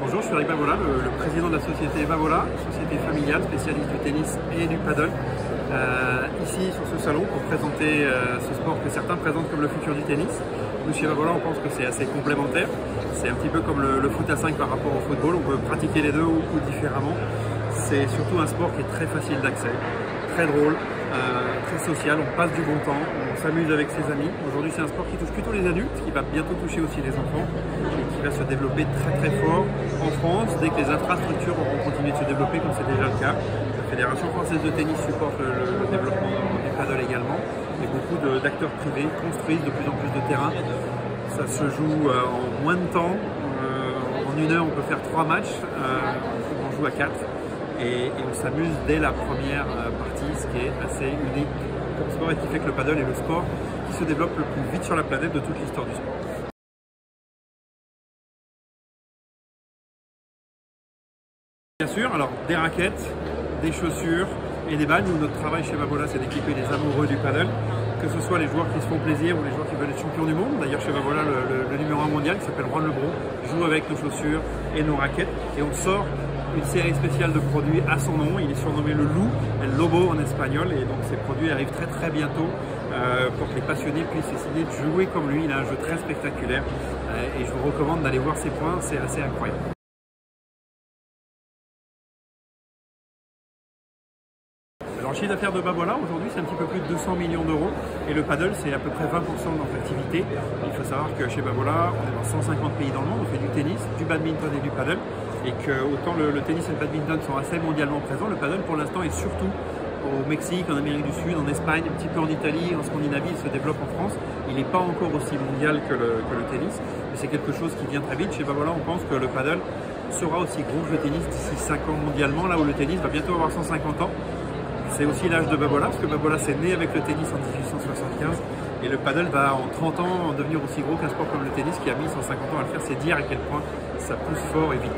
Bonjour, je suis Eric Bavola, le président de la société Bavola, société familiale spécialiste du tennis et du paddle. Ici sur ce salon pour présenter ce sport que certains présentent comme le futur du tennis. Nous chez Bavola on pense que c'est assez complémentaire. C'est un petit peu comme le foot à 5 par rapport au football, on peut pratiquer les deux ou différemment. C'est surtout un sport qui est très facile d'accès, très drôle, très social, on passe du bon temps, on s'amuse avec ses amis. Aujourd'hui c'est un sport qui touche plutôt les adultes, qui va bientôt toucher aussi les enfants et qui va se développer très fort en France dès que les infrastructures auront continué de se développer comme c'est déjà le cas. La Fédération française de tennis supporte le développement du paddle également et beaucoup d'acteurs privés construisent de plus en plus de terrains. Ça se joue en moins de temps, en une heure on peut faire 3 matchs, on joue à 4. Et on s'amuse dès la première partie, ce qui est assez unique comme sport et qui fait que le paddle est le sport qui se développe le plus vite sur la planète de toute l'histoire du sport. Bien sûr, alors des raquettes, des chaussures et des balles. Nous, notre travail chez Bavola, c'est d'équiper les amoureux du paddle, que ce soit les joueurs qui se font plaisir ou les joueurs qui veulent être champions du monde. D'ailleurs, chez Bavola, le numéro 1 mondial qui s'appelle Juan Lebron joue avec nos chaussures et nos raquettes et on sort une série spéciale de produits à son nom. Il est surnommé le Loup, El Lobo en espagnol, et donc ces produits arrivent très bientôt pour que les passionnés puissent essayer de jouer comme lui. Il a un jeu très spectaculaire et je vous recommande d'aller voir ses points, c'est assez incroyable. Alors, le chiffre d'affaires de Bavola aujourd'hui c'est un petit peu plus de 200 millions d'euros et le paddle c'est à peu près 20% de notre activité. Il faut savoir que chez Bavola on est dans 150 pays dans le monde, on fait du tennis, du badminton et du paddle et que autant le tennis et le badminton sont assez mondialement présents, le paddle pour l'instant est surtout au Mexique, en Amérique du Sud, en Espagne, un petit peu en Italie, en Scandinavie, il se développe en France. Il n'est pas encore aussi mondial que le tennis, mais c'est quelque chose qui vient très vite. Chez Bavola on pense que le paddle sera aussi gros que le tennis d'ici 5 ans mondialement, là où le tennis va bientôt avoir 150 ans. C'est aussi l'âge de Bavola, parce que Bavola c'est né avec le tennis en 1875 et le paddle va en 30 ans devenir aussi gros qu'un sport comme le tennis qui a mis 150 ans à le faire. C'est dire à quel point ça pousse fort et vite.